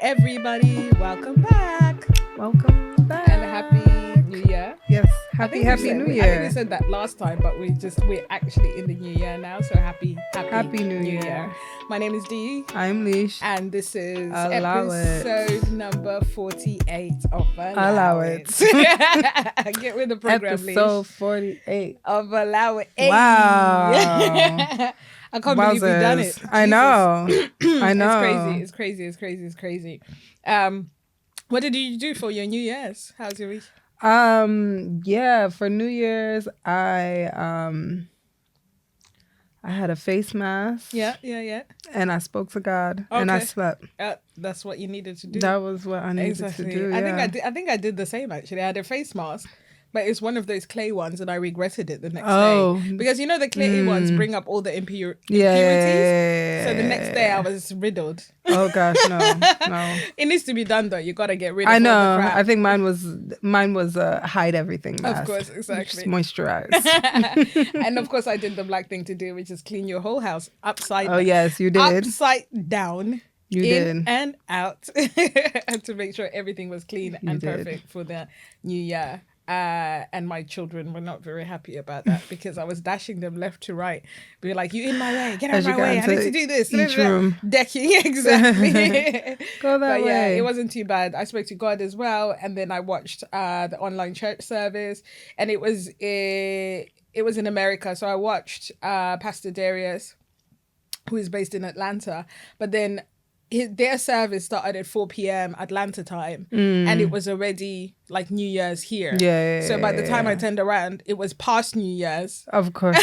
everybody. Welcome back. Welcome back. And happy New Year. Yes, I happy think New I Year. think we said that last time, but we're actually in the New Year now. So happy New Year. My name is Dee. I'm Lish. And this is Allow episode number 48 of Allow It. Get with the program, Episode Lish. 48. Of Allow It. Wow. I can't believe we've done it. I know. I know. It's crazy. What did you do for your New Year's? How's your week? Yeah, for New Year's I had a face mask. Yeah. And I spoke to God and I slept. That's what you needed to do. That was what I needed to do. Yeah. I think I did the same actually. I had a face mask. But it's one of those clay ones, and I regretted it the next day. Because you know the clay ones bring up all the impurities? Yeah. So the next day I was riddled. Oh gosh, no. It needs to be done though. You got to get rid of I know. all the crap. I think mine was hide everything mask. Of course, exactly. Just moisturize. And of course I did the black thing to do, which is clean your whole house upside down. Oh yes, you did. Upside down. You in did. and out. To make sure everything was clean and perfect for the new year. And my children were not very happy about that because I was dashing them left to right. Be like, you in my way, get out of my way. I need to do this. Each room. Decking, exactly. Go that but way. Yeah, it wasn't too bad. I spoke to God as well, and then I watched the online church service, and it was in America. So I watched Pastor Darius, who is based in Atlanta, but then their service started at 4 p.m. Atlanta time, and it was already like New Year's here. Yeah. So by the time I turned around, it was past New Year's. Of course.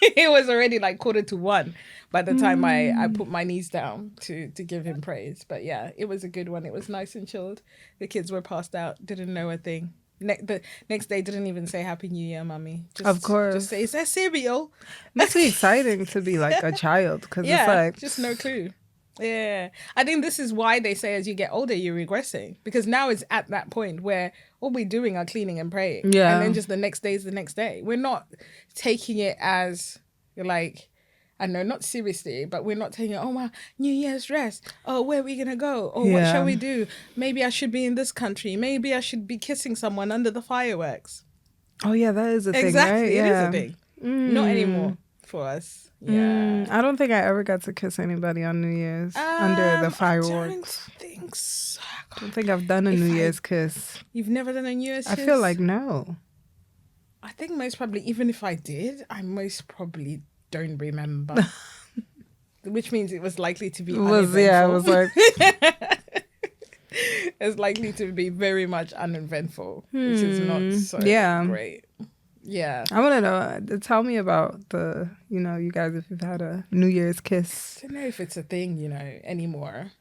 It was already like 1:45 by the time I put my knees down to give him praise. But yeah, it was a good one. It was nice and chilled. The kids were passed out, didn't know a thing. The next day didn't even say Happy New Year, Mummy. Of course. Just say, is that cereal? Must be exciting to be like a child because it's like just no clue. Yeah, I think this is why they say as you get older you're regressing, because now it's at that point where all we're doing are cleaning and praying, yeah, and then just the next day is the next day. We're not taking it as like, I know, not seriously, but we're not taking it, oh my New Year's rest, oh where are we gonna go, oh what shall we do, maybe I should be in this country, maybe I should be kissing someone under the fireworks. Oh yeah, that is a thing, exactly, right? It is a thing. Not anymore for us. Yeah. I don't think I ever got to kiss anybody on New Year's under the fireworks. I don't think so. I don't think I've done a New Year's kiss. You've never done a New Year's kiss? I feel like no. I think most probably, even if I did, I most probably don't remember. Which means it was likely to be uneventful. Yeah, it was like... It's likely to be very much uneventful, which is not so great. Yeah. I want to know, tell me about you guys, if you've had a New Year's kiss. I don't know if it's a thing, anymore.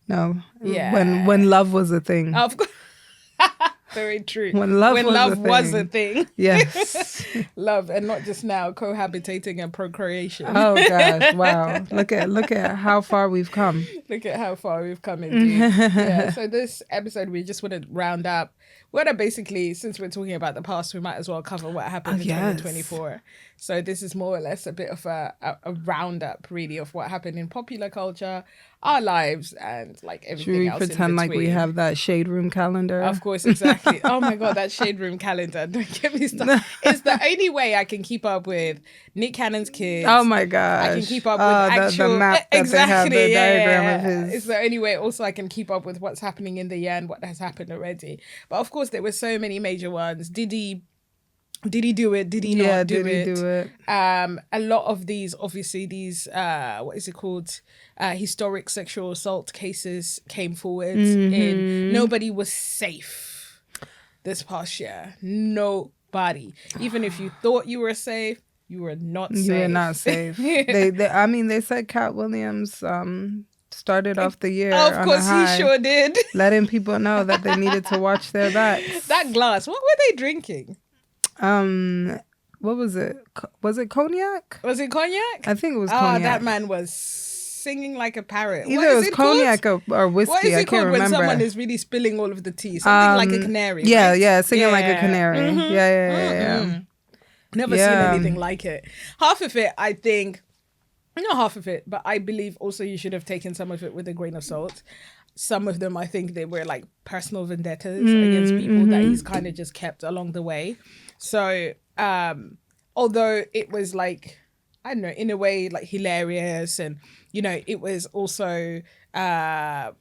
No. Yeah. When love was a thing. Of course. Very true. When love was a thing. Yes. Love, and not just now, cohabitating and procreation. Oh gosh, wow. Look at how far we've come. Look at how far we've come indeed. Yeah. So this episode we just want to round up. We're gonna basically, since we're talking about the past, we might as well cover what happened in 2024. So this is more or less a bit of a roundup really of what happened in popular culture, our lives, and like everything else. Should we pretend like we have that shade room calendar? Of course, exactly. Oh my God, that shade room calendar. Don't get me started. It's the only way I can keep up with Nick Cannon's kids. Oh my gosh. I can keep up with actual... the map that exactly, they have, the diagram of his... It's the only way also I can keep up with what's happening in the year and what has happened already. But of course, there were so many major ones. Did he do it? Did he not do it? A lot of these, obviously, what is it called? Historic sexual assault cases came forward. And nobody was safe this past year. Nobody. Even if you thought you were safe, you were not safe. You were not safe. They said Cat Williams started off the year of on course a high, he sure did. letting people know that they needed to watch their backs. That glass, what were they drinking? What was it? Was it cognac? Was it cognac? I think it was cognac. That man was singing like a parrot. Either it was cognac or whiskey. What is it I called can't remember. when someone is really spilling all of the tea? Something like a canary. Yeah, right? yeah, singing like a canary. Yeah. Never seen anything like it. Half of it, I think, not half of it, but I believe also you should have taken some of it with a grain of salt. some of them, I think they were like personal vendettas against people that he's kind of just kept along the way. So although it was like, I don't know, in a way like hilarious, and you know, it was also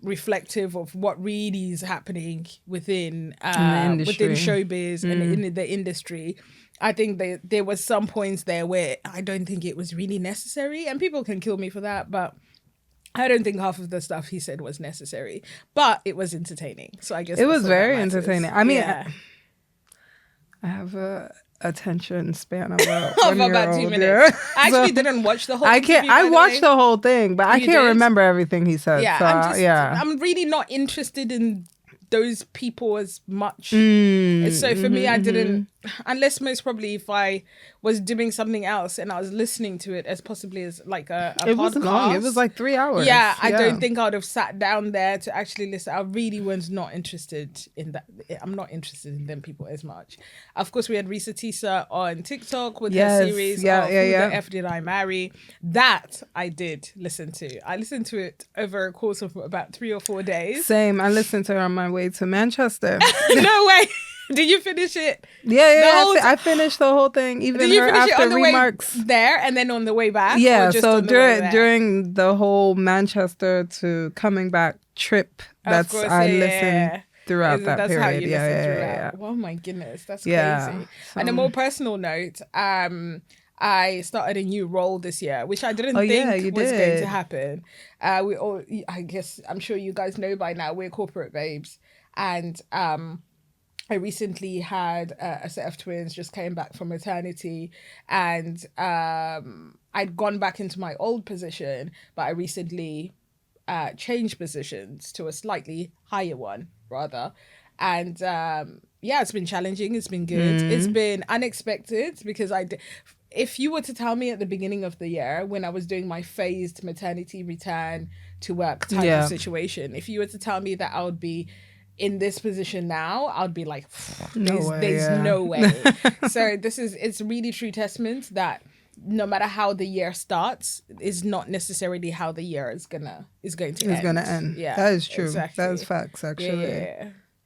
reflective of what really is happening within showbiz and in the industry. I think there was some points there where I don't think it was really necessary, and people can kill me for that, but I don't think half of the stuff he said was necessary, but it was entertaining. So I guess it was very entertaining. I mean, I have a attention span of about 2 minutes. I actually didn't watch the whole thing. I watched the whole thing, but I can't remember everything he said. Yeah, so, I'm really not interested in those people as much. So for me, I didn't, unless most probably if I was doing something else and I was listening to it as possibly as like a podcast. It was long. It was like 3 hours. Yeah, I don't think I would have sat down there to actually listen. I really was not interested in that. I'm not interested in them people as much. Of course, we had Risa Tisa on TikTok with her series. Who the F Did I Marry? That I did listen to. I listened to it over a course of about 3 or 4 days. Same. I listened to her on my way to Manchester. No way. Did you finish it? Yeah. I finished the whole thing. Even did you finish after it on the remarks way there and then on the way back? Yeah. So during the whole Manchester to coming back trip, I listened throughout that period. How you throughout. Oh my goodness, that's crazy. On a more personal note, I started a new role this year, which I didn't think was going to happen. I guess I'm sure you guys know by now, we're corporate babes, and I recently had a set of twins, just came back from maternity, and I'd gone back into my old position, but I recently changed positions to a slightly higher one, rather. And it's been challenging. It's been good. It's been unexpected because if you were to tell me at the beginning of the year when I was doing my phased maternity return to work type of situation, if you were to tell me that I would be in this position now, I would be like, there's no way. So it's really true testament that no matter how the year starts, is not necessarily how the year is going to end. It's going to end. Yeah, that is true. Exactly. That is facts, actually.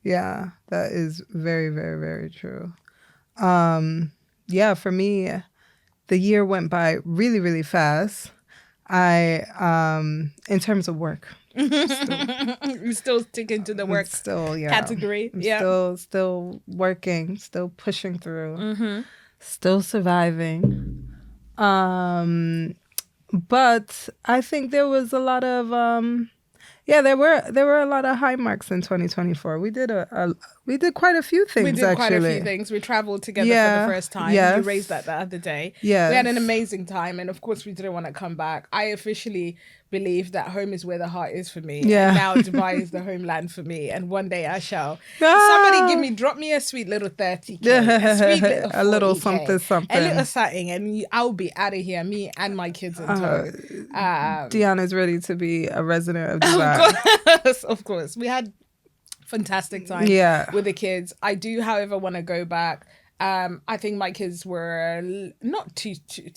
Yeah, that is very, very, very true. For me, the year went by really, really fast. In terms of work. You're still sticking to the work category. Still working, still pushing through, still surviving. But I think there was a lot of there were a lot of high marks in 2024. We did quite a few things. We traveled together for the first time. You raised that the other day. Yeah, we had an amazing time, and of course we didn't want to come back. I officially believe that home is where the heart is for me. Yeah. And now Dubai is the homeland for me, and one day I shall. Somebody drop me a sweet little 30K, a sweet little 40K, a little something, a little something, and I'll be out of here, me and my kids in tow. Deanna's ready to be a resident of Dubai. Of course. We had fantastic time with the kids. I do, however, want to go back. I think my kids were not too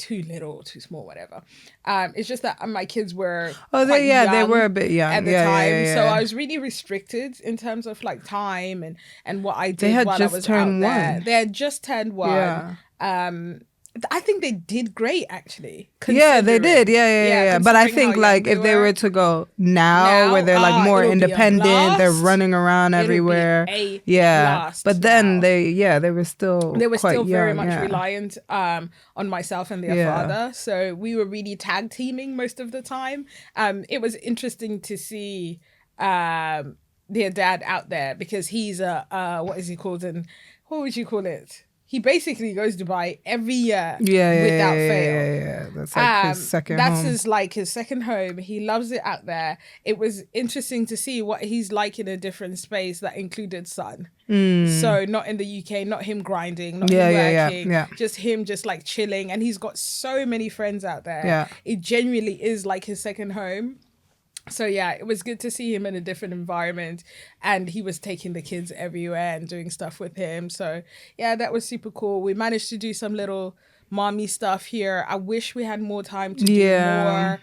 little, too small, whatever. It's just that my kids were they were a bit young at the time. So I was really restricted in terms of like time and what I did while I was out there. They had just turned 1. Yeah. I think they did great, actually. Yeah, they did. Yeah. But I think like if they were to go now where they're like more independent, they're running around everywhere. But then they were still very much reliant on myself and their father. So we were really tag teaming most of the time. It was interesting to see their dad out there because he's what is he called, and what would you call it? He basically goes to Dubai every year without fail. Yeah. That's like his second home. That's his second home. He loves it out there. It was interesting to see what he's like in a different space that included sun. So not in the UK, not him grinding, not him working, just him just like chilling. And he's got so many friends out there. Yeah. It genuinely is like his second home. So it was good to see him in a different environment, and he was taking the kids everywhere and doing stuff with him. So that was super cool. We managed to do some little mommy stuff here. I wish we had more time to do more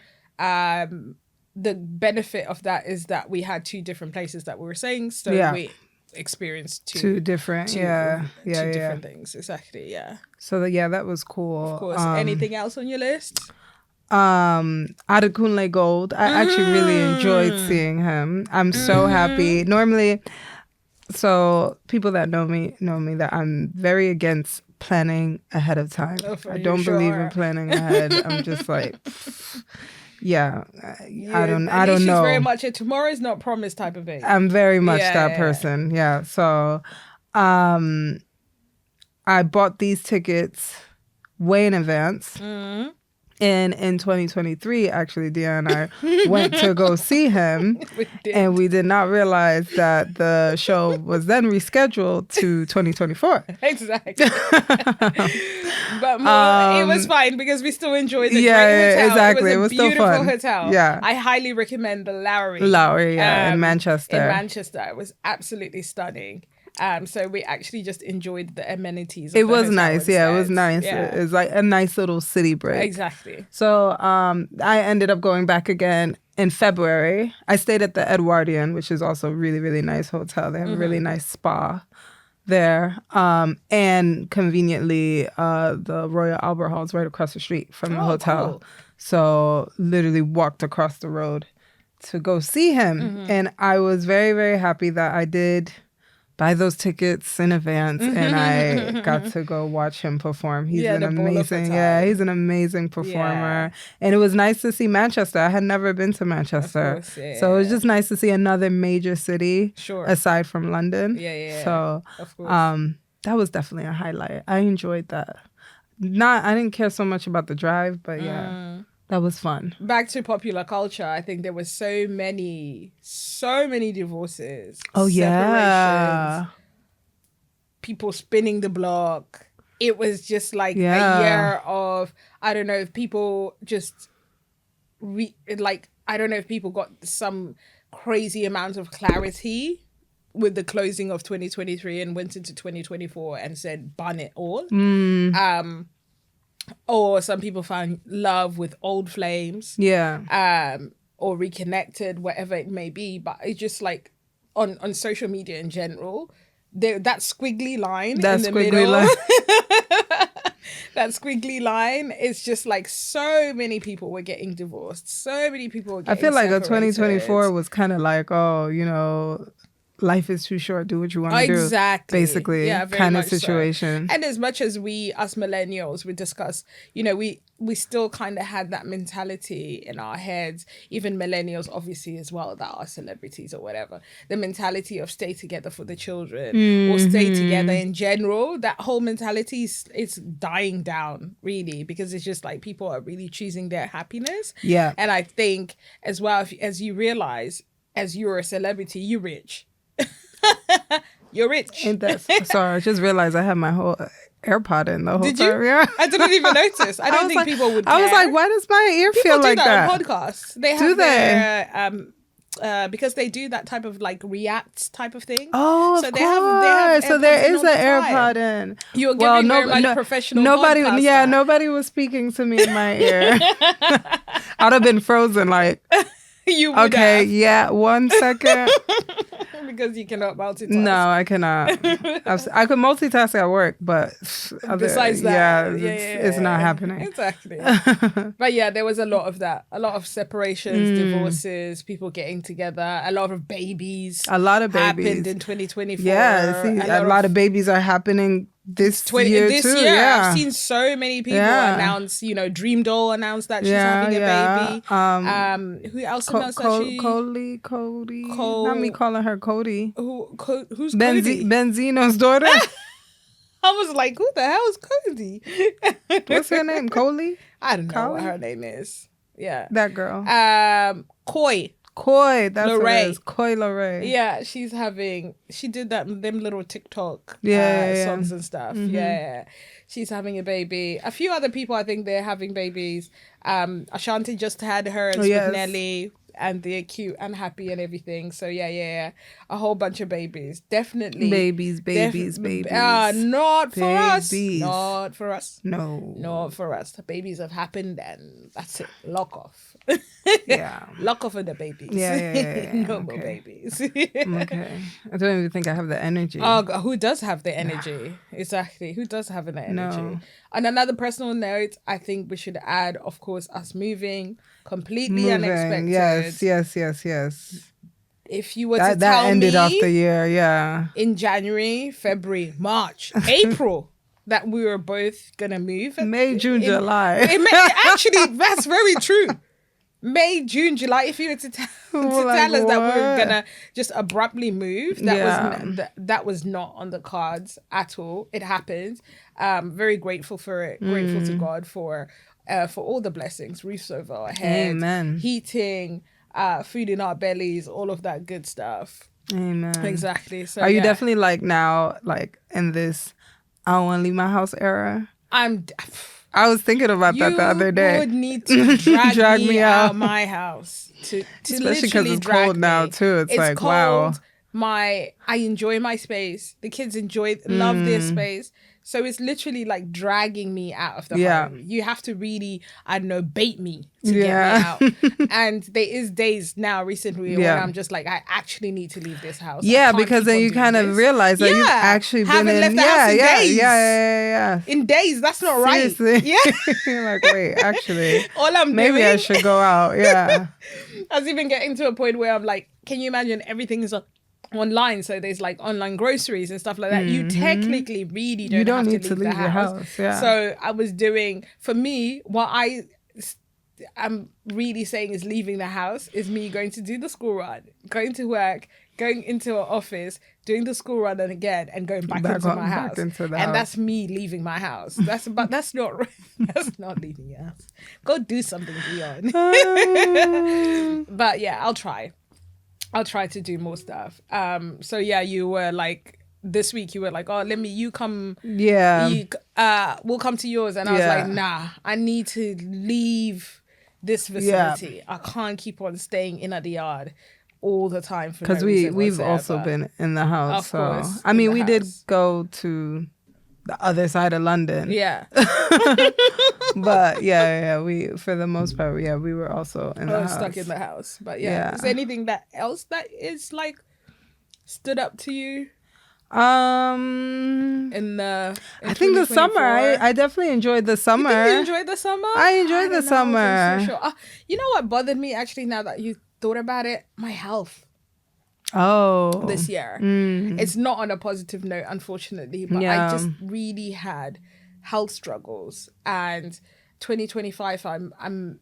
the benefit of that is that we had 2 different places that we were saying, so we experienced two different things. Exactly. Yeah. So that was cool. Of course. Anything else on your list? Adekunle Gold. I actually really enjoyed seeing him. I'm so happy. Normally, so people that know me that I'm very against planning ahead of time. I don't believe in planning ahead. I'm just like, I don't know. She's very much a tomorrow is not promised type of thing. I'm very much that person. Yeah. So, I bought these tickets way in advance. And in 2023, actually, Dia and I went to go see him. And we did not realize that the show was then rescheduled to 2024. Exactly. But it was fine because we still enjoyed the great hotel. Exactly. It was a beautiful hotel. Yeah. I highly recommend the Lowry. In Manchester. It was absolutely stunning. So we actually just enjoyed the amenities. It was nice. Yeah, it was nice. Yeah. It was like a nice little city break. Exactly. So I ended up going back again in February. I stayed at the Edwardian, which is also a really, really nice hotel. They have a really nice spa there. And conveniently, the Royal Albert Hall is right across the street from the hotel. Cool. So literally walked across the road to go see him. And I was very, very happy that I did buy those tickets in advance and I got to go watch him perform. He's an amazing performer. And it was nice to see Manchester. I had never been to Manchester. Of course, so it was just nice to see another major city aside from London. So of course. That was definitely a highlight. I enjoyed that. I didn't care so much about the drive, but that was fun. Back to popular culture, I think there was so many divorces. Oh, yeah. People spinning the block. It was just like a year of, I don't know if people just, I don't know if people got some crazy amount of clarity with the closing of 2023 and went into 2024 and said, bun it all. Or some people found love with old flames. Yeah. Or reconnected, whatever it may be. But it's just like on social media in general, that squiggly line in the middle. That squiggly line is just like so many people were getting divorced. So many people were getting separated. 2024 was kind of like, life is too short, do what you want to do. Exactly. Basically, kind of situation. So. And as much as we, us millennials, we discuss, we still kind of had that mentality in our heads, even millennials, obviously, as well, that are celebrities or whatever. The mentality of stay together for the children or stay together in general, that whole mentality is dying down, really, because it's just like people are really choosing their happiness. Yeah. And I think, as well, as you realize, as you're a celebrity, you're rich. You're rich. Ain't that sorry? I just realized I had my whole AirPod in the whole Did time. You? Yeah. I didn't even notice. I don't think people would care. I was like, why does my ear feel like that? People do that on podcasts. They have their because they do that type of like react type of thing. Oh, so of course. So there is an AirPod in. You're giving very much professional. Nobody was speaking to me in my ear. I'd have been frozen like. You would have. Yeah, 1 second. Because you cannot multitask. No, I cannot. I could multitask at work, but besides that, it's not happening. Exactly. But yeah, there was a lot of that. A lot of separations, divorces, people getting together. A lot of babies. Happened in 2024. Yeah, a lot of babies are happening this year too. Yeah. I've seen so many people announce, Dream Doll announced that she's having a baby. Who else announced that Cody. Not me calling her Cody. Who's Cody? Benzino's daughter. I was like, who the hell is Cody? What's her name? Coley? I don't know what her name is. Yeah. That girl. Coy, that's Lorraine. What it is. Coy Lorraine. Yeah, she did them little TikTok songs and stuff. Mm-hmm. Yeah. She's having a baby. A few other people, I think they're having babies. Ashanti just had hers with Nelly. and they're cute and happy and everything. So yeah. A whole bunch of babies. Definitely. Babies. Not for us. Babies. Not for us. No. Not for us. The babies have happened and that's it. Lock off. Yeah. Lock off of the babies. Yeah. No more babies. Okay. I don't even think I have the energy. Oh, God, who does have the energy? Exactly. Who does have the energy? No. On another personal note, I think we should add, of course, us moving completely unexpected. Yes. If you were to tell that ended me off the year, yeah. in January, February, March, April, that we were both gonna move. May, June, July. Actually, that's very true. May, June, July. If you were to tell us that we were gonna just abruptly move, that was not on the cards at all. It happened. Very grateful for it. Grateful to God for all the blessings, roofs over our heads, Amen. Heating, food in our bellies, all of that good stuff. Amen. Exactly. So are you definitely like now, like in this I don't want to leave my house era? I was thinking about that the other day. You would need to drag me out of my house to especially because it's cold now too. It's like cold. Wow. I enjoy my space. The kids love their space. So it's literally like dragging me out of the home. You have to really, I don't know, bait me to get me out. And there is days now recently when I'm just like, I actually need to leave this house. Yeah, because then you kind of realize that you've actually been in. Left the house in days. Yeah. In days, that's not Seriously. Right. Yeah. You're like, wait, actually, maybe I should go out. Yeah. I was even getting to a point where I'm like, can you imagine everything is online, so there's like online groceries and stuff like that. You technically really don't have to leave the house. Yeah. So I was doing, for me, what I'm really saying is leaving the house is me going to do the school run, going to work, going into an office, doing the school run and again, and going back into my house. That's me leaving my house. That's not leaving your house. Go do something, Dion. But yeah, I'll try to do more stuff. So yeah, you were like, this week you were like, oh, you come. Yeah. We'll come to yours. And I was like, nah, I need to leave this vicinity. I can't keep on staying in at the yard all the time. Because we've also been in the house. Of course. I mean, we did go to the other side of London. Yeah. But we, for the most part, we were also in the house. Stuck in the house. But yeah. Is there anything else that is like stood up to you? I think the summer. I definitely enjoyed the summer. You think you enjoyed the summer? I enjoyed the summer. I'm so sure. You know what bothered me actually now that you thought about it? My health. Oh. This year. It's not on a positive note, unfortunately, but I just really had health struggles. And 2025, I'm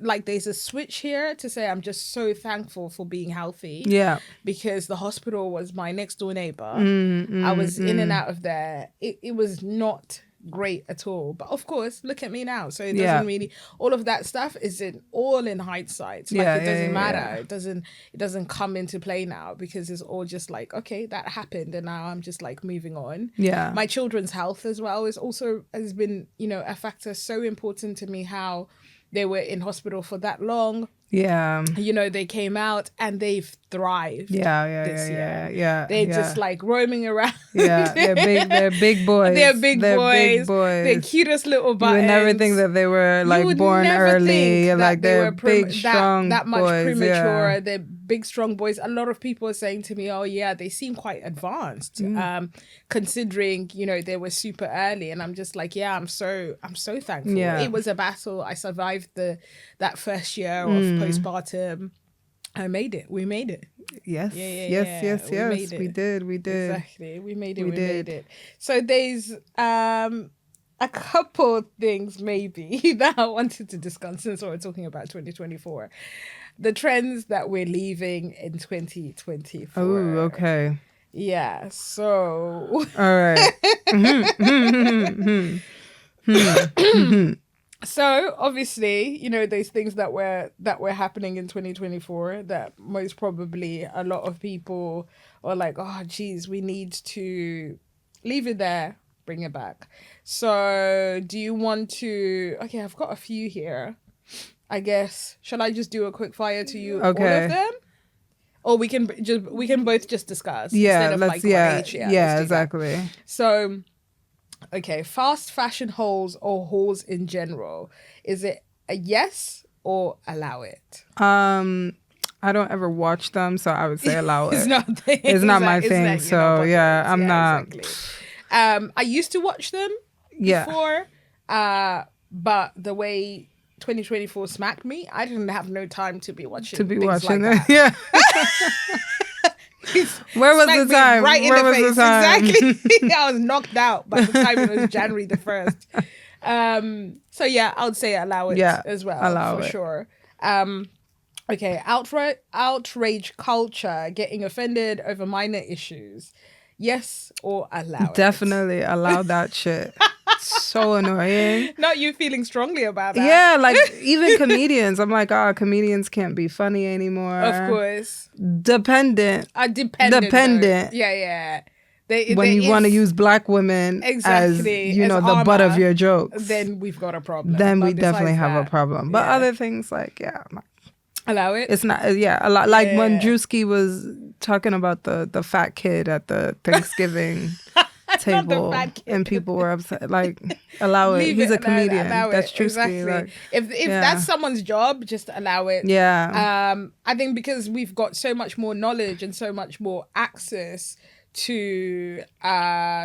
like, there's a switch here to say I'm just so thankful for being healthy. Yeah. Because the hospital was my next door neighbor. I was in and out of there. It was not great at all. But of course, look at me now. So it doesn't really, all of that stuff is all in hindsight. Like it doesn't matter. It doesn't come into play now because it's all just like, okay, that happened. And now I'm just like moving on. Yeah. My children's health as well has been, a factor so important to me, how they were in hospital for that long. Yeah. They came out and they've thrived. This year. They're just like roaming around. Yeah. They're big boys. They're big boys. They're cutest little buttons. You would never think that they were like born early. Like they're big, strong that much boys. Premature. Yeah. They're big, strong boys. A lot of people are saying to me, oh yeah, they seem quite advanced. Considering, they were super early. And I'm just like, yeah, I'm so thankful. Yeah. It was a battle. I survived that first year of postpartum. I made it. We made it. Yes. Yes. We did. Exactly. We made it. So there's a couple things maybe that I wanted to discuss since we're talking about 2024. The trends that we're leaving in 2024. Oh, okay. Yeah. So. All right. So obviously, those things that were happening in 2024 that most probably a lot of people are like, oh geez, we need to leave it there, bring it back. So do you want to? Okay, I've got a few here. I guess, shall I just do a quick fire to you, Okay. all of them? Or we can both just discuss Yeah, instead of let's, like yeah, one each. yeah, let's do exactly. that. So, okay, fast fashion hauls or hauls in general. Is it a yes or allow it? I don't ever watch them, so I would say allow it. It's not It's not my thing, so yeah, I'm not. Exactly. I used to watch them before, but the way 2024 smacked me, I didn't have no time to be watching things like that. Yeah. Where was the time? Right in Where the was face. the time? Exactly. I was knocked out by the time it was January the 1st. So yeah, I would say allow it as well. Allow for it. Sure. Okay, outrage culture, getting offended over minor issues. Yes or allow it? Definitely allow that shit. So annoying. Not you feeling strongly about that. Yeah, like even comedians. I'm like, comedians can't be funny anymore. Of course. Dependent. Dependent. Yeah. When you want to use black women as the butt of your jokes, then we've got a problem. Then we definitely have a problem. But other things like, allow it. It's not, a lot. Like when Drewski was talking about the fat kid at the Thanksgiving table and people were upset. Like, allow it. He's a comedian. That's Drewski. Exactly. Like, if that's someone's job, just allow it. Yeah. I think because we've got so much more knowledge and so much more access to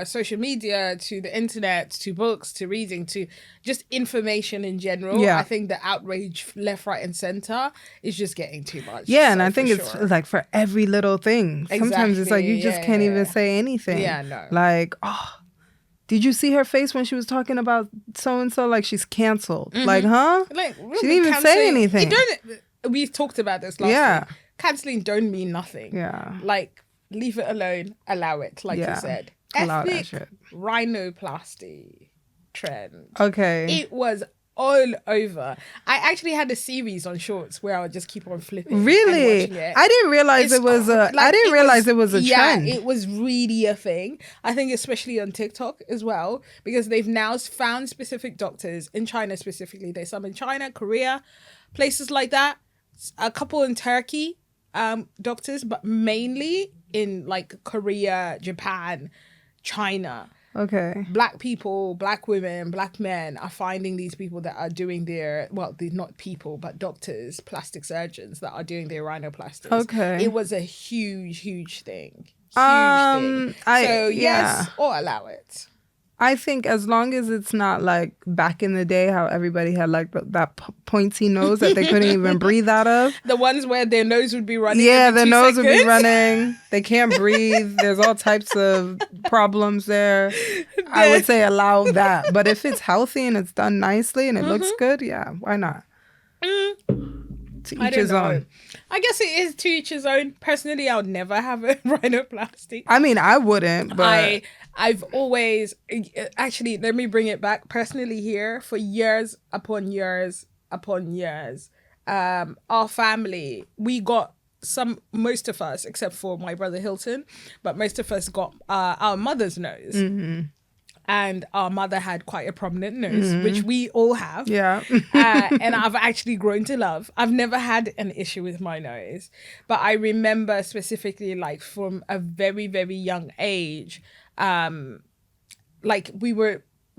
social media, to the internet, to books, to reading, to just information in general. I think the outrage left, right and center is just getting too much. Yeah, and I think it's like for every little thing. Exactly. Sometimes it's like you just can't even say anything. Yeah, no. Like, did you see her face when she was talking about so-and-so? Like, she's canceled. Mm-hmm. Like, huh? Like, she didn't even say anything. We talked about this last week. Canceling don't mean nothing. Yeah. Like, leave it alone, allow it, like you said. Ethnic rhinoplasty trend. Okay. It was all over. I actually had a series on Shorts where I would just keep on flipping. Really? I didn't realize it was a trend. Yeah, it was really a thing. I think especially on TikTok as well, because they've now found specific doctors in China specifically. There's some in China, Korea, places like that. A couple in Turkey, doctors, but mainly in like Korea, Japan, China. Okay. Black people, black women, black men are finding these people that are doing they're not people, but doctors, plastic surgeons that are doing their rhinoplasties. Okay. It was a huge thing. Huge thing. Yes or allow it. I think as long as it's not like back in the day how everybody had like that pointy nose that they couldn't even breathe out of. The ones where their nose would be running. Yeah, their nose would be running. They can't breathe. There's all types of problems there. I would say allow that. But if it's healthy and it's done nicely and it looks good, why not? To each his own. I guess it is to each his own. Personally, I would never have a rhinoplasty. I mean, I wouldn't, but I've always, actually, let me bring it back. Personally here, for years upon years upon years, our family, we got most of us, except for my brother Hilton, but most of us got our mother's nose. Mm-hmm. And our mother had quite a prominent nose, which we all have. Yeah. And I've actually grown to love. I've never had an issue with my nose. But I remember specifically, like, from a very, very young age,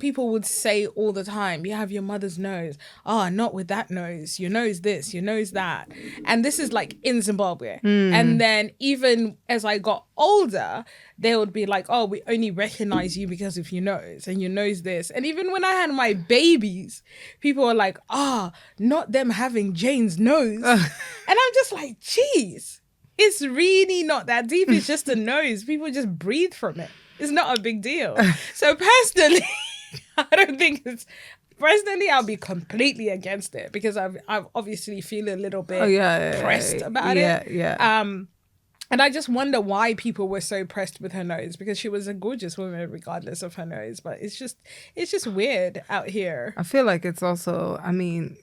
people would say all the time, you have your mother's nose. Oh, not with that nose. Your nose this, your nose that. And this is like in Zimbabwe. And then even as I got older, they would be like, oh, we only recognize you because of your nose and your nose this. And even when I had my babies, people were like, not them having Jane's nose. And I'm just like, geez, it's really not that deep. It's just a nose. People just breathe from it. It's not a big deal. So personally, I don't think it's... Personally, I'll be completely against it because I've obviously feel a little bit pressed about it. Yeah. And I just wonder why people were so pressed with her nose, because she was a gorgeous woman regardless of her nose. But it's just weird out here. I feel like it's also, I mean,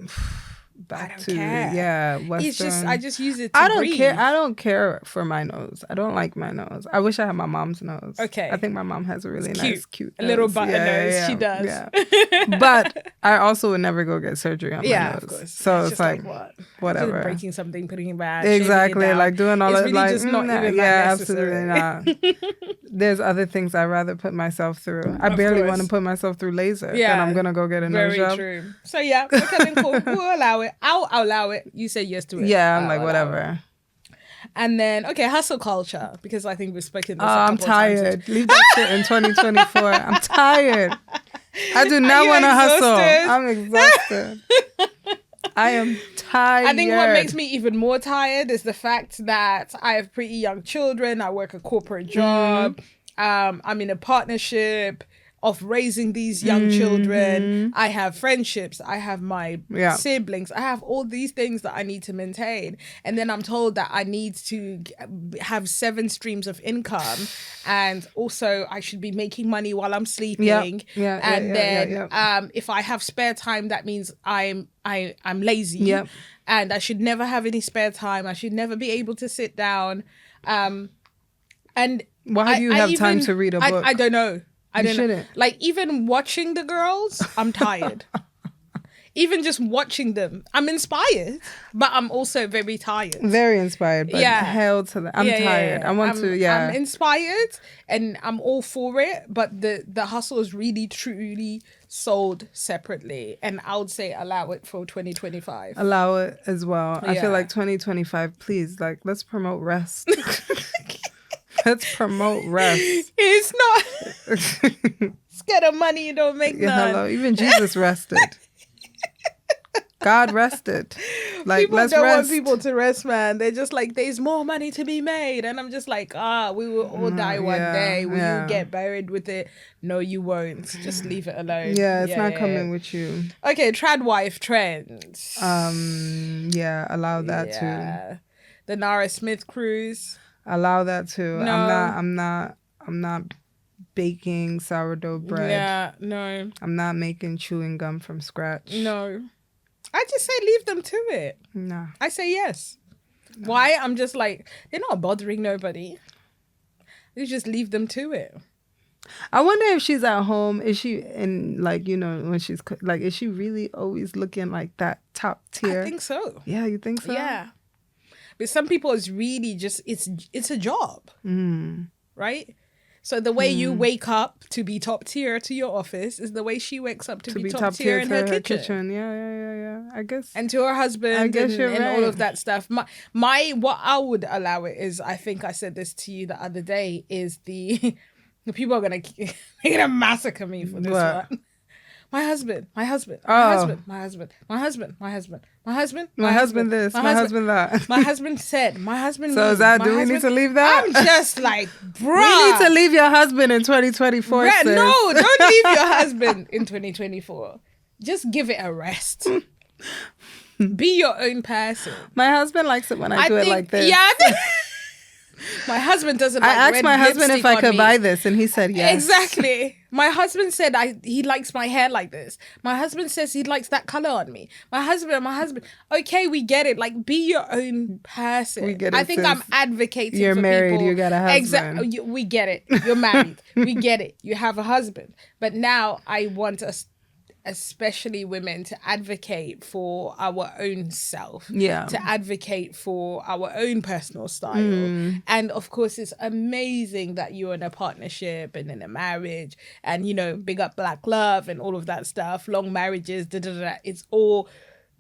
back don't to care. Western. It's just I just use it to breathe. I don't care for my nose. I don't like my nose. I wish I had my mom's nose. Okay. I think my mom has a really nice, cute nose. A little button nose. She does. Yeah. But I also would never go get surgery on my nose. Of course. So it's like whatever. Just breaking something, putting it back. Exactly. It Like doing all it's that. really Like, just not even absolutely not. There's other things I'd rather put myself through. I barely want to put myself through laser. Yeah. Then I'm gonna go get a nose job. Very true. So yeah, okay, then cool. We'll allow it. I'll allow it. You say yes to it. Yeah, I'm like whatever. And then hustle culture, because I think we've spoken this. I'm tired. Leave that shit in 2024. I'm tired. I do not want to hustle. I'm exhausted. I am tired. I think what makes me even more tired is the fact that I have pretty young children. I work a corporate job. I'm in a partnership of raising these young children. I have friendships. I have my siblings. I have all these things that I need to maintain. And then I'm told that I need to have 7 streams of income. And also I should be making money while I'm sleeping. If I have spare time, that means I'm lazy. Yep. And I should never have any spare time. I should never be able to sit down. And why do you have time to read a book? I don't know. I don't know. Like, even watching the girls, I'm tired. Even just watching them, I'm inspired, but I'm also very tired. Very inspired, but hell to that. I'm tired. I want to. I'm inspired and I'm all for it, but the hustle is really, truly sold separately. And I would say allow it for 2025. Allow it as well. I feel like 2025, please, like, let's promote rest. Let's promote rest. It's not. Scared of money, you don't make none. Hello. Even Jesus rested. God rested. Like, people let's don't rest. want people to rest, man. They're just like, there's more money to be made. And I'm just like, we will all die one day. Will you get buried with it? No, you won't. Just leave it alone. Yeah, it's not coming with you. Okay, trad wife trends. Allow that too. The Nara Smith cruise. Allow that too. No. I'm not baking sourdough bread. Yeah, no. I'm not making chewing gum from scratch. No. I just say leave them to it. No. I say yes. No. Why? I'm just like, they're not bothering nobody. You just leave them to it. I wonder if she's at home, is she in, like, you know, when she's like, is she really always looking like that top tier? I think so. Yeah, you think so? Yeah. But some people, it's really just, it's a job, right? So the way you wake up to be top tier to your office is the way she wakes up to be top tier in her kitchen. Yeah. I guess. And to her husband, I guess you're right. all of that stuff. My what I would allow it is, I think I said this to you the other day, is the people are gonna massacre me for this one. My husband this, my husband that. My husband said, So is that, do we need to leave that? I'm just like, bruh. We need to leave your husband in 2024, No, don't leave your husband in 2024. Just give it a rest. Be your own person. My husband likes it when I do it like this. Yeah, my husband doesn't like I asked my husband if I could buy this, and he said yes. Exactly. My husband said he likes my hair like this. My husband says he likes that color on me. My husband. Okay, we get it. Like, be your own person. We get it. I think I'm advocating you're for married, people. you got a husband. Exactly. We get it. You're married. We get it. You have a husband. But now I want us, especially women, to advocate for our own self, to advocate for our own personal style. And of course, it's amazing that you're in a partnership and in a marriage, and, you know, big up Black love and all of that stuff, long marriages, it's all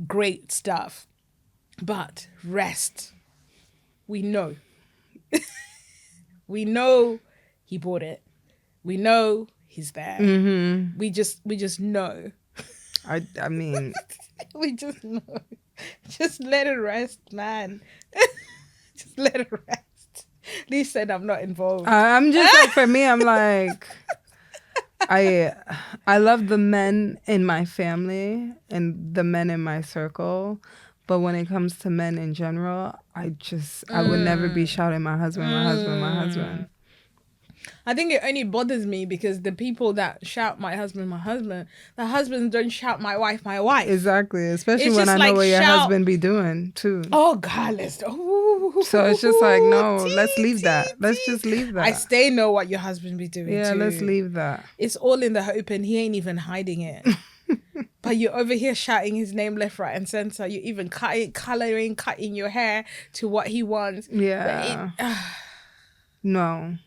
great stuff. But rest, we know we know he bought it, we know he's there. We just know. I mean, we just know. Just let it rest, man. Just let it rest. Lee said I'm not involved. I'm just like, for me, I'm like, I love the men in my family and the men in my circle. But when it comes to men in general, I would never be shouting my husband. I think it only bothers me because the people that shout my husband, the husbands don't shout my wife. Exactly. Especially It's when just I know like what your shout- husband be doing too. Oh God, let's. Ooh, So it's just like, no, let's leave that. Let's just leave that. I stay know what your husband be doing. Yeah, too. let's leave that. It's all in the hope, and he ain't even hiding it. But you're over here shouting his name left, right, and center. You're even cutting your hair to what he wants. Yeah. No.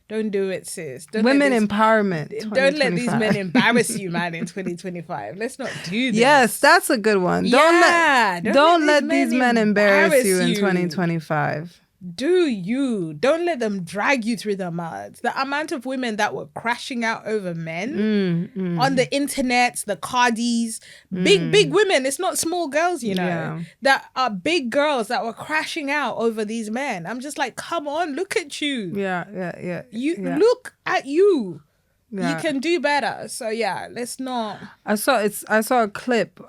Don't do it, sis. Women empowerment. Don't let these men embarrass you, man, in 2025. Let's not do this. Yes, that's a good one. Don't let these men embarrass you in 2025. Do you? Don't let them drag you through the mud. The amount of women that were crashing out over men on the internet, the Cardis, big women. It's not small girls, you know, that are big girls that were crashing out over these men. I'm just like, come on, look at you. Yeah. Look at you. Yeah. You can do better. So yeah, let's not. I saw a clip.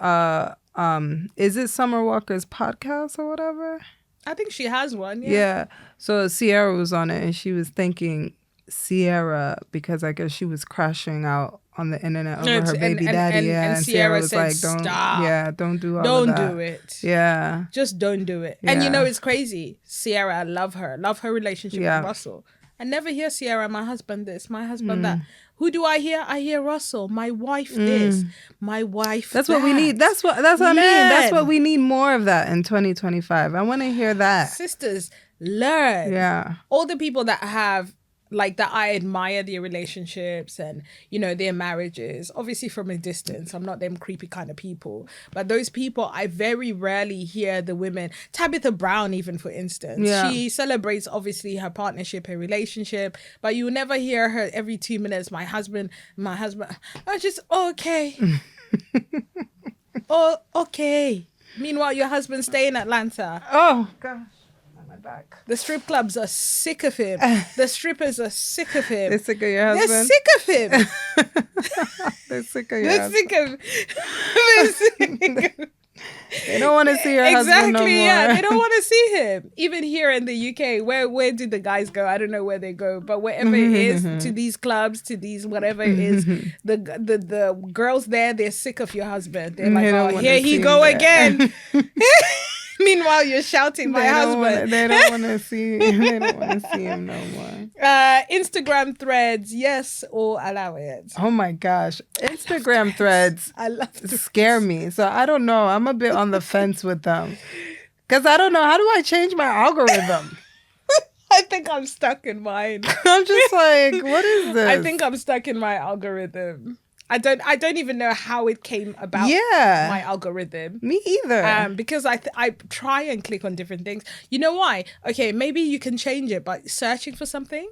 Is it Summer Walker's podcast or whatever? I think she has one. Yeah. So Sierra was on it and she was thanking Sierra because I guess she was crashing out on the internet over her baby daddy. And Sierra was like, don't stop. Yeah, don't do all don't of that. Don't do it. Yeah. Just don't do it. Yeah. And you know, it's crazy. Sierra, I love her. Love her relationship with Russell. I never hear Sierra, my husband this, my husband that. Who do I hear? I hear Russell. My wife this. My wife That's that. What we need. That's what I mean. That's what we need more of that in 2025. I want to hear that. Sisters, learn. Yeah. All the people that have, like, that I admire their relationships and, you know, their marriages, obviously from a distance. I'm not them creepy kind of people. But those people, I very rarely hear the women. Tabitha Brown, even, for instance. Yeah. She celebrates, obviously, her partnership, her relationship. But you never hear her every 2 minutes, my husband, I just, okay. Oh, okay. Meanwhile, your husband stay in Atlanta. Oh, gosh. Back. The strip clubs are sick of him. The strippers are sick of him. They're sick of your husband? They're sick of him. They're sick of your husband. They're sick of They don't want to see your husband no more. Yeah. They don't want to see him. Even here in the UK, where do the guys go? I don't know where they go, but wherever it is, to these clubs, to these whatever it is, the girls there, they're sick of your husband. They're like, oh, here he go again. Meanwhile, you're shouting, my husband. They don't want to see. They don't want to see him no more. Instagram threads, yes or allow it? Oh my gosh, Instagram threads. I love scare me. So I don't know. I'm a bit on the fence with them because I don't know, how do I change my algorithm? I think I'm stuck in mine. I'm just like, what is this? I think I'm stuck in my algorithm. I don't even know how it came about. My algorithm. Me either. Because I try and click on different things. You know why? Okay, maybe you can change it by searching for something.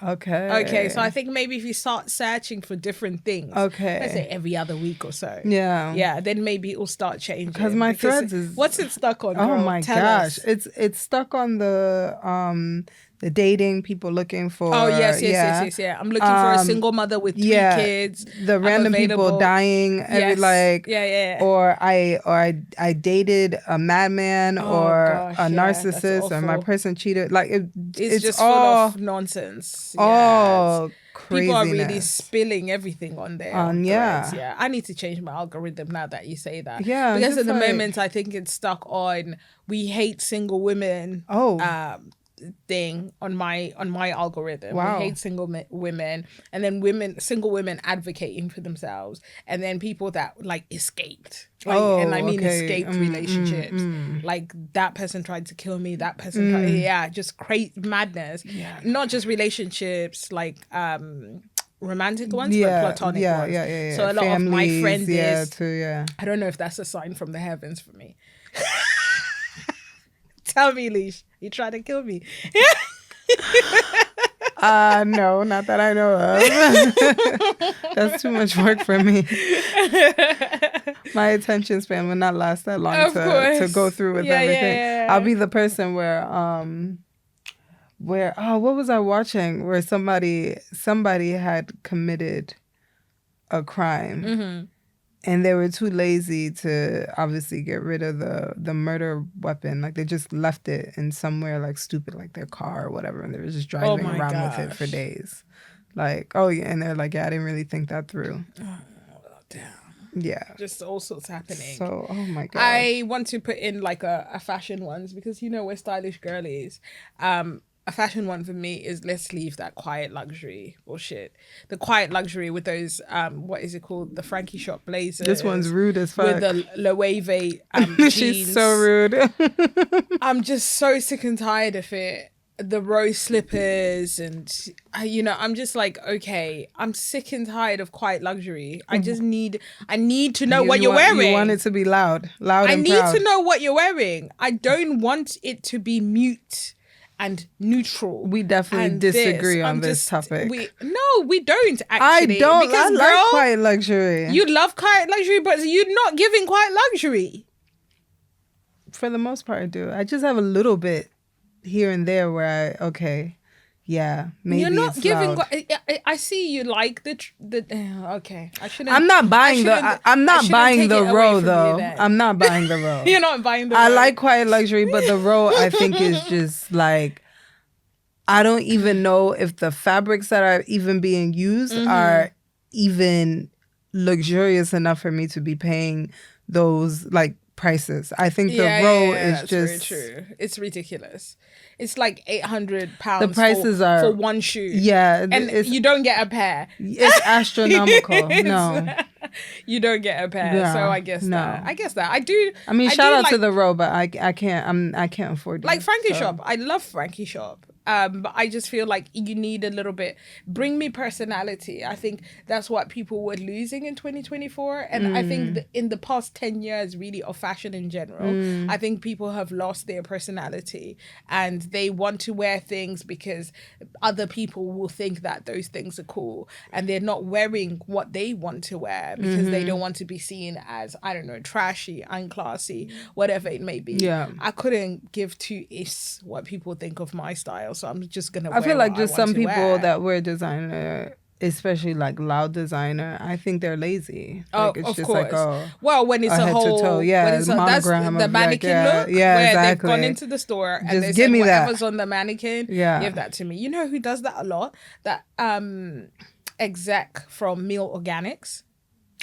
Okay, so I think maybe if you start searching for different things, let's say every other week or so, then maybe it will start changing. Because my threads is, what's it stuck on? Oh my gosh, it's stuck on the dating, people looking for. Oh yes. I'm looking for a single mother with 3 kids. The random people dying, or I dated a madman or a narcissist, or my person cheated. Like it's just all full of nonsense. All craziness. People are really spilling everything on there. Yeah. I need to change my algorithm now that you say that. Yeah, because at the moment I think it's stuck on we hate single women. Thing on my algorithm. Wow. We hate single women, and then single women advocating for themselves, and then people that like escaped. Escaped relationships. Like that person tried to kill me. That person tried, just crazy madness. Yeah. Not just relationships, like romantic ones, but platonic ones. Yeah. So a lot of my friends too. I don't know if that's a sign from the heavens for me. Tell me, Lish, you trying to kill me? No, not that I know of. That's too much work for me. My attention span will not last that long to go through with everything. Yeah. I'll be the person where what was I watching? Where somebody had committed a crime. And they were too lazy to obviously get rid of the murder weapon. Like they just left it in somewhere like stupid, like their car or whatever. And they were just driving around with it for days. Like, oh yeah. And they're like, yeah, I didn't really think that through. Oh, damn. Yeah. Just all sorts happening. So, oh my God. I want to put in like a fashion ones because, you know, we're stylish girlies. A fashion one for me is let's leave that quiet luxury bullshit. The quiet luxury with those, what is it called? The Frankie Shop blazers. This one's rude as fuck. With the Loewe jeans. She's so rude. I'm just so sick and tired of it. The rose slippers and, you know, I'm just like, okay, I'm sick and tired of quiet luxury. I need to know what you're wearing. You want it to be loud and proud. I need to know what you're wearing. I don't want it to be mute and neutral. We definitely disagree on this topic. We don't actually. I don't. Because, I like quiet luxury. You love quiet luxury, but you're not giving quiet luxury. For the most part, I do. I just have a little bit here and there where maybe you're not giving. I see you like the. Okay, I shouldn't. I'm not buying the row though. I'm not buying the row. You're not buying the row. I like quiet luxury, but the row I think is just like, I don't even know if the fabrics that are even being used are even luxurious enough for me to be paying those like prices. I think the row is just very true. It's ridiculous. It's like £800. The prices are for one shoe. Yeah, and you don't get a pair. It's astronomical. No, you don't get a pair. Yeah, so I guess that I do. I mean, shout out to the row, but I can't. I can't afford it. Like Frankie Shop. I love Frankie Shop. But I just feel like you need a little bit, bring me personality. I think that's what people were losing in 2024. And I think in the past 10 years, really, of fashion in general, I think people have lost their personality and they want to wear things because other people will think that those things are cool. And they're not wearing what they want to wear because they don't want to be seen as, I don't know, trashy, unclassy, whatever it may be. Yeah. I couldn't give two ifs what people think of my style. So I'm just gonna. I feel like just some people that wear designer, especially like loud designer, I think they're lazy. Like, it's of just course. Like, well, when it's a whole, to toe, when it's that's the mannequin look, where exactly. they've gone into the store and just they give say me whatever's that. on the mannequin, give that to me. You know who does that a lot? That exec from Meal Organics.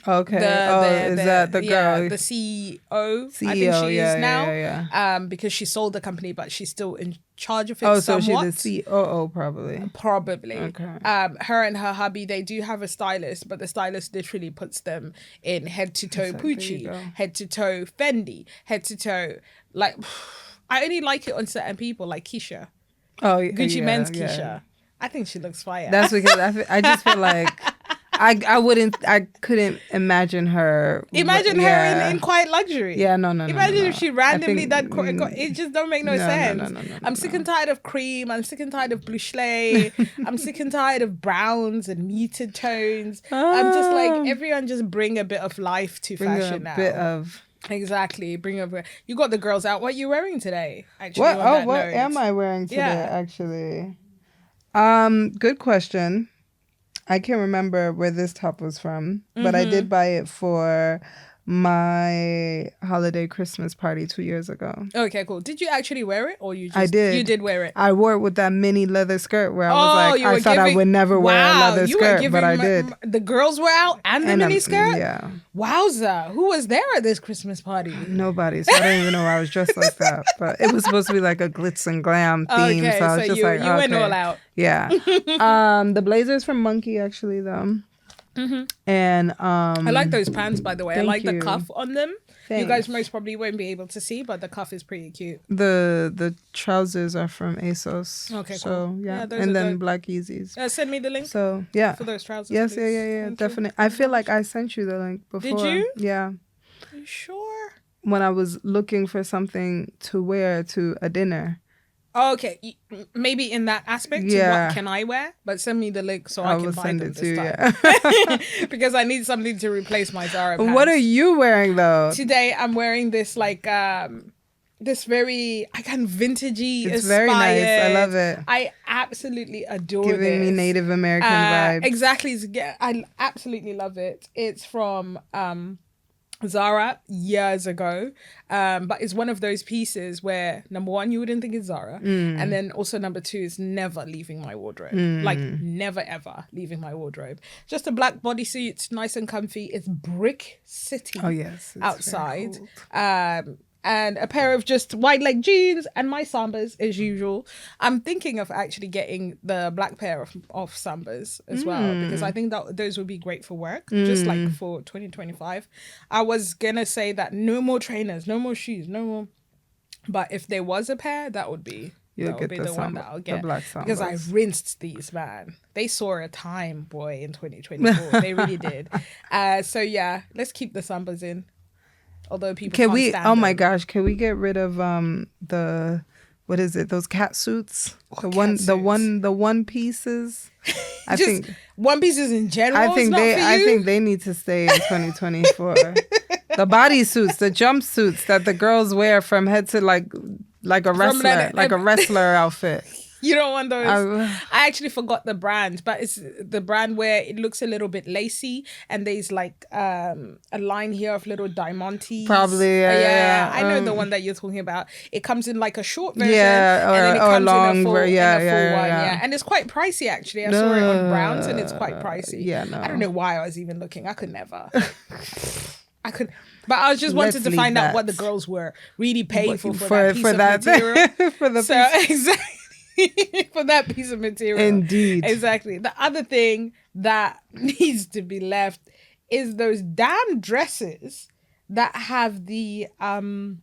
Okay. Is that the girl? Yeah, the CEO. I think she is now. Yeah. Because she sold the company, but she's still in charge of it. Oh, somewhat. so she's the COO probably. Probably. Okay. Her and her hubby, they do have a stylist, but the stylist literally puts them in head to toe Pucci, head to toe Fendi, head to toe. Like, I only like it on certain people, like Keisha. Oh, Gucci Men's Keisha. I think she looks fire. That's because I just feel like I couldn't imagine her. Imagine her in quiet luxury. Yeah, no. Imagine if she randomly done. It just don't make no sense. No, I'm sick and tired of cream. I'm sick and tired of blush. I'm sick and tired of browns and muted tones. I'm just like, everyone just bring a bit of life to fashion now. Bit of. Exactly. Bring up. You got the girls out. What are you wearing today? Actually, what am I wearing today? Actually, good question. I can't remember where this top was from, but I did buy it for my holiday Christmas party 2 years ago. Okay, cool. Did you actually wear it, or you just? I did. You did wear it. I wore it with that mini leather skirt where I was like, I thought I would never wear a leather skirt, but I did. The girls were out and the mini skirt. Yeah. Wowza! Who was there at this Christmas party? Nobody. So I don't even know why I was dressed like that. But it was supposed to be like a glitz and glam theme. Okay, so I was just like, you went all out. Yeah. The blazer's from Monkey actually though. And I like those pants, by the way. I like the cuff on them. Thanks. You guys most probably won't be able to see, but the cuff is pretty cute. The trousers are from ASOS. Okay, so, cool. Yeah, and then good. Black Yeezys. Send me the link. So yeah, for those trousers. Yes, please. yeah, definitely. I feel like I sent you the link before. Did you? Yeah. Are you sure? When I was looking for something to wear to a dinner. Oh, okay, maybe in that aspect, what can I wear? But send me the link so I can find them this time. Yeah. Because I need something to replace my Zara pants. What are you wearing though? Today I'm wearing this like this very vintagey. It's very nice. I love it. I absolutely adore it. Giving me Native American vibes. Exactly. I absolutely love it. It's from Zara years ago, but it's one of those pieces where number one, you wouldn't think it's Zara, and then also number two is never leaving my wardrobe, like never ever leaving my wardrobe. Just a black bodysuit, nice and comfy. It's Brick City. Oh yes, it's outside. And a pair of just white leg jeans and my Sambas as usual. I'm thinking of actually getting the black pair of Sambas as well, because I think that those would be great for work, just like for 2025. I was gonna say that no more trainers, no more shoes, no more. But if there was a pair, that would be the one that I'll get, because I rinsed these, man. They saw a time, boy, in 2024. They really did. So yeah, let's keep the Sambas in. Although people can't stand oh them. my gosh, can we get rid of the what is it? Those cat suits? The one pieces. I think one pieces in general. I think they need to stay in 2024. The bodysuits, the jumpsuits that the girls wear from head to like a wrestler, like a wrestler outfit. You don't want those. I actually forgot the brand, but it's the brand where it looks a little bit lacy and there's like a line here of little diamantes. Probably, yeah. I know the one that you're talking about. It comes in like a short version, and then it comes in a full, one. Yeah. And it's quite pricey actually. I saw it on Browns and it's quite pricey. Yeah, no. I don't know why I was even looking. I could never. But I just wanted to find out what the girls were really paying for that piece of material. Exactly. For that piece of material. Indeed. Exactly. The other thing that needs to be left is those damn dresses that have the hole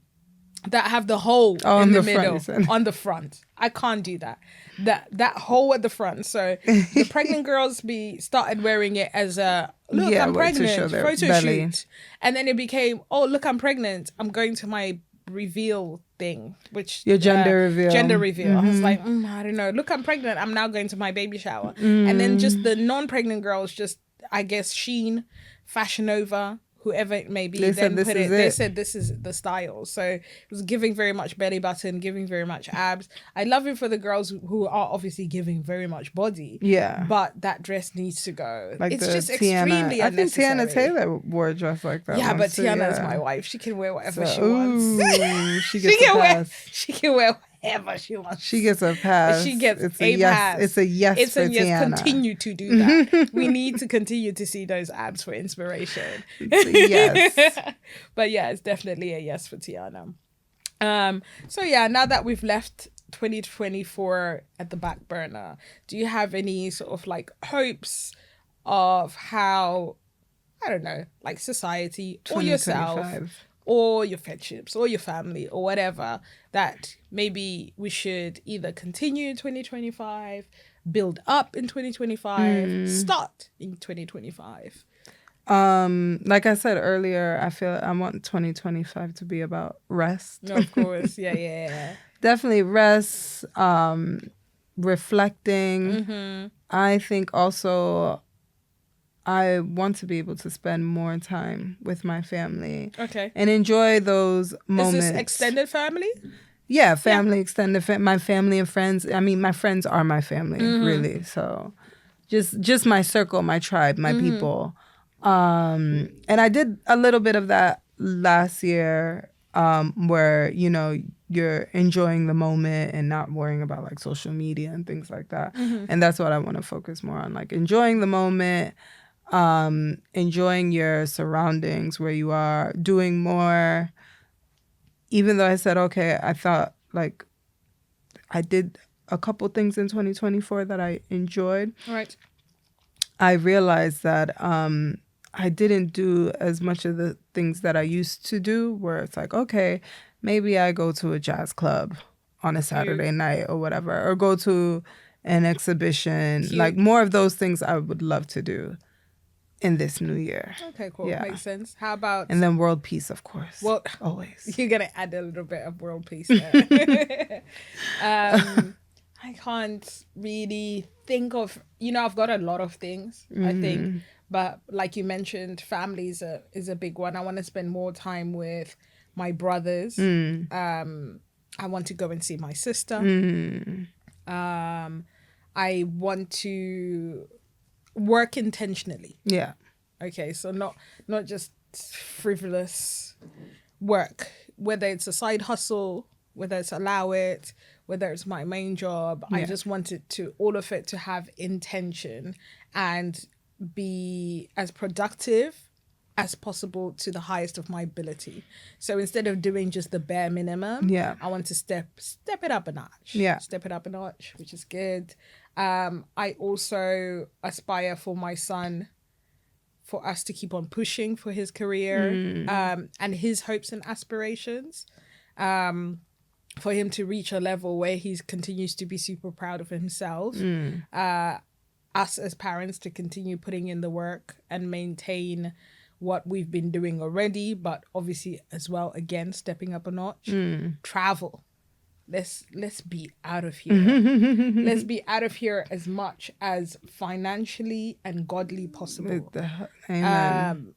in the middle on the front. I can't do that. That hole at the front. So the pregnant girls started wearing it as a look, I'm pregnant photo shoot. And then it became, oh look, I'm pregnant. I'm going to my reveal thing, which your gender reveal. I was like, I don't know, look, I'm pregnant, I'm now going to my baby shower. And then just the non-pregnant girls, just I guess Shein, Fashion Nova, whoever it may be, they said this is the style. So it was giving very much belly button, giving very much abs. I love it for the girls who are obviously giving very much body. Yeah. But that dress needs to go. Like it's just Tiana. Extremely I unnecessary. think Tiana Taylor wore a dress like that. Yeah, but Tiana is my wife. She can wear whatever she wants. She gets a pass. She can wear whatever she wants. She gets a pass. She gets it's a pass. It's a yes it's for a yes. Tiana. Continue to do that. We need to continue to see those abs for inspiration. Yes. But yeah, it's definitely a yes for Tiana. So yeah, now that we've left 2024 at the back burner, do you have any sort of like hopes of how, I don't know, like society or yourself or your friendships or your family or whatever, that maybe we should either continue in 2025, build up in 2025, start in 2025? Like I said earlier, I want 2025 to be about rest. No, of course. Yeah. Definitely rest, reflecting. I think also I want to be able to spend more time with my family. Okay. And enjoy those moments. Is this extended family? Yeah, family, extended my family and friends. I mean, my friends are my family, really. So just my circle, my tribe, my people. And I did a little bit of that last year, where, you know, you're enjoying the moment and not worrying about like social media and things like that. And that's what I want to focus more on, like enjoying the moment, enjoying your surroundings where you are, doing more. Even though I said, okay, I thought like I did a couple things in 2024 that I enjoyed. Right. I realized that I didn't do as much of the things that I used to do, where it's like, okay, maybe I go to a jazz club on a Saturday night or whatever, or go to an exhibition. Like more of those things I would love to do in this new year. Okay, cool. Yeah. Makes sense. How about... And then world peace, of course. Well, always. You're going to add a little bit of world peace there. I can't really think of... You know, I've got a lot of things, I think. But like you mentioned, family is a big one. I want to spend more time with my brothers. I want to go and see my sister. I want to work intentionally. Yeah. Okay, so not just frivolous work, whether it's a side hustle, whether it's allow it, whether it's my main job. I just wanted all of it to have intention and be as productive as possible to the highest of my ability. So instead of doing just the bare minimum, I want to step it up a notch. Step it up a notch, which is good. I also aspire for my son, for us to keep on pushing for his career and his hopes and aspirations. For him to reach a level where he continues to be super proud of himself. Us as parents to continue putting in the work and maintain what we've been doing already, but obviously as well, again, stepping up a notch. Travel. Let's be out of here. Let's be out of here as much as financially and godly possible. Amen.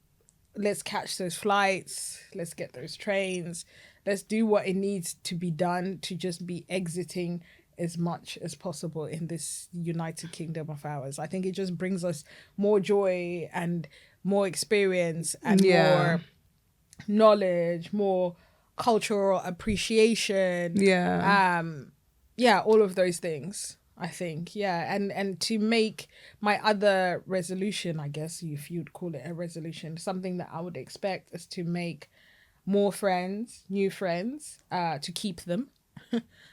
Let's catch those flights. Let's get those trains. Let's do what it needs to be done to just be exiting as much as possible in this United Kingdom of ours. I think it just brings us more joy and more experience and more knowledge, more cultural appreciation. All of those things, I think. And to make my other resolution, I guess, if you'd call it a resolution, something that I would expect is to make more friends, new friends, to keep them.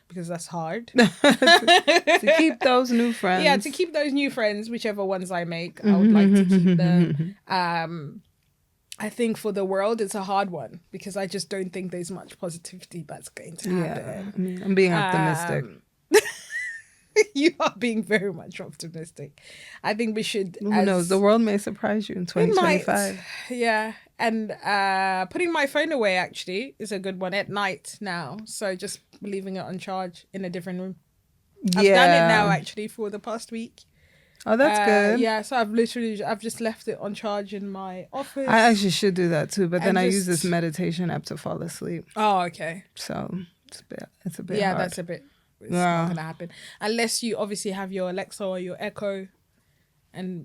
Because that's hard. To keep those new friends. Yeah, to keep those new friends, whichever ones I make, I would like to keep them. I think for the world, it's a hard one because I just don't think there's much positivity that's going to happen. I'm being optimistic. You are being very much optimistic. I think we should... Who knows? The world may surprise you in 2025. Yeah. And putting my phone away, actually, is a good one at night now. So just leaving it on charge in a different room. I've done it now, actually, for the past week. Oh, that's good. Yeah, so I've just left it on charge in my office. I actually should do that too, but then I use this meditation app to fall asleep. Oh, okay. So it's a bit hard. That's a bit... It's not going to happen. Unless you obviously have your Alexa or your Echo and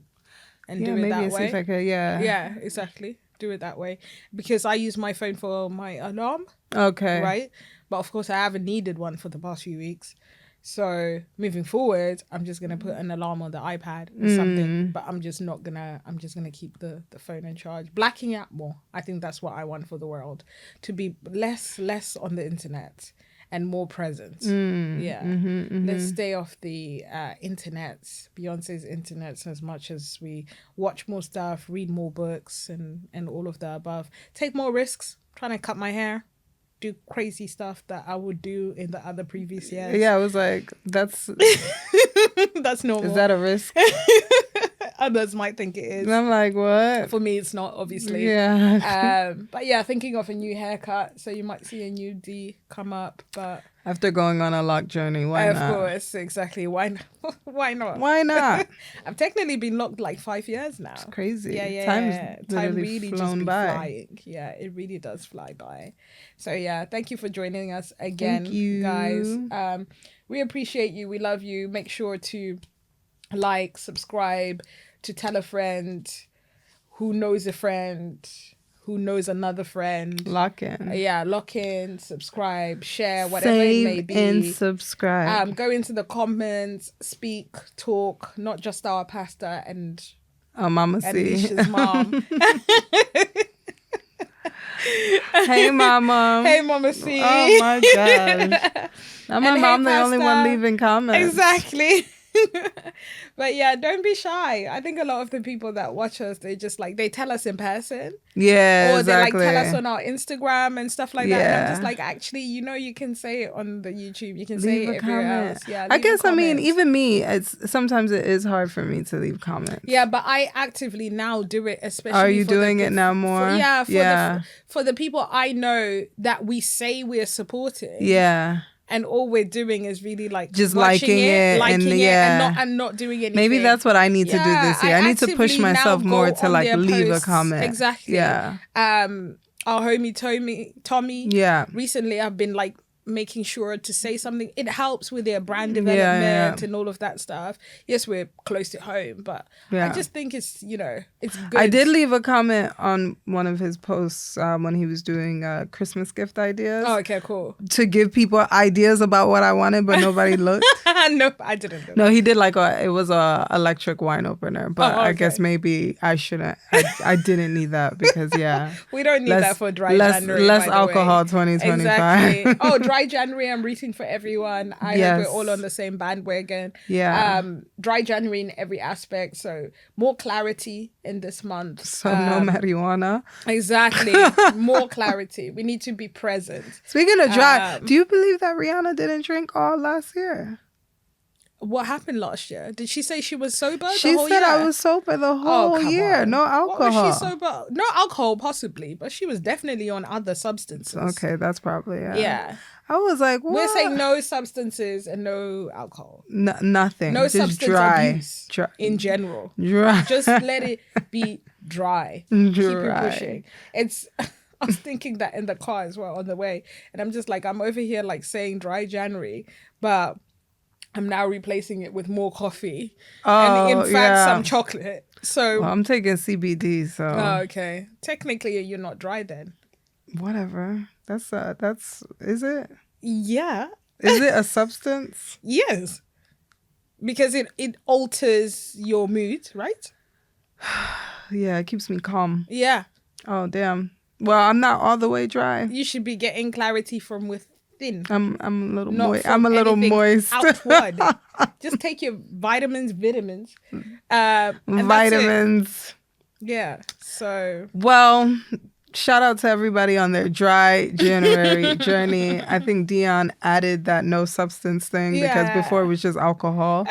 do it that way. Maybe see if I could, Yeah, exactly. Do it that way. Because I use my phone for my alarm. Okay. Right? But of course, I haven't needed one for the past few weeks. So moving forward, I'm just going to put an alarm on the iPad or something. But I'm just going to keep the phone in charge. Blacking out more. I think that's what I want for the world. To be less on the internet. And more present. Let's stay off the Beyonce's internet, as much as we watch more stuff, read more books, and all of the above. Take more risks, trying to cut my hair, do crazy stuff that I would do in the other previous years. Yeah, I was like, that's normal. Is that a risk? Others might think it is. And I'm like, what? For me, it's not, obviously. Yeah. But yeah, thinking of a new haircut. So you might see a new D come up. But after going on a lock journey, why not? Of course, exactly. Why not? Why not? I've technically been locked like 5 years now. It's crazy. Yeah. Time really just be by. flying. Yeah, it really does fly by. So yeah, thank you for joining us again, thank you. Guys. We appreciate you. We love you. Make sure to like, subscribe, to tell a friend who knows a friend who knows another friend. Lock in. Lock in, subscribe, share, whatever Save it may be. and subscribe. Go into the comments, speak, talk, not just our pastor and Mama C. Lish's mom. Hey, Mama. Hey, Mama C. Oh, my gosh. Now my mom the only one leaving comments. Exactly. But yeah, don't be shy. I think a lot of the people that watch us, they tell us in person. Yeah, or exactly. They tell us on our Instagram and stuff like that. And I'm just like, actually, you can say it on the YouTube. You can say it everywhere else. Yeah, I guess, even me, sometimes it is hard for me to leave comments. Yeah, but I actively now do it, especially. Are you doing it now more? For the people I know that we say we're supporting. Yeah. And all we're doing is really just liking it and not doing anything. Maybe that's what I need to do this year. I need to push myself more to leave a comment. Exactly. Yeah. Our homie Tommy. Yeah. Recently, I've been making sure to say something. It helps with their brand development and all of that stuff. Yes, we're close to home, but I just think it's, it's good. I did leave a comment on one of his posts when he was doing Christmas gift ideas. Oh, okay, cool. To give people ideas about what I wanted, but nobody looked. No, I didn't know. No, he did it was a electric wine opener, but I guess maybe I shouldn't. I didn't need that because, we don't need that for dry January. Less alcohol 2025. Exactly. Oh, dry January, I'm rooting for everyone. I hope we're all on the same bandwagon. Yeah. Dry January in every aspect. So more clarity in this month. So no marijuana. Exactly. More clarity. We need to be present. Speaking of dry, do you believe that Rihanna didn't drink all last year? What happened last year? Did she say she was sober she the whole said year? I was sober the whole year. On. No alcohol. What was she sober? No alcohol, possibly, but she was definitely on other substances. Okay, that's probably yeah. I was like, what? We're saying no substances and no alcohol. Nothing. No just substance abuse in general. Dry. Just let it be dry. Keep it pushing. I was thinking that in the car as well on the way, and I'm just like, I'm over here like saying dry January, but I'm now replacing it with more coffee and in fact some chocolate. So I'm taking CBD. So okay, technically you're not dry then. Whatever. That's is it? Yeah. Is it a substance? Yes. Because it alters your mood, right? Yeah, it keeps me calm. Yeah. Oh damn. Well, I'm not all the way dry. You should be getting clarity from within. I'm a little moist. I'm a little moist. Outward. Just take your vitamins. Vitamins. Yeah. So. Well, shout out to everybody on their dry January journey. I think Dion added that no substance thing because before it was just alcohol.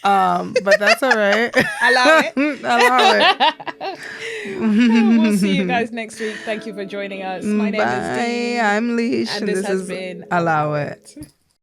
But that's all right. Allow it. Allow it. We'll see you guys next week. Thank you for joining us. My name is Dee. I'm Lish. And this has been Allow It.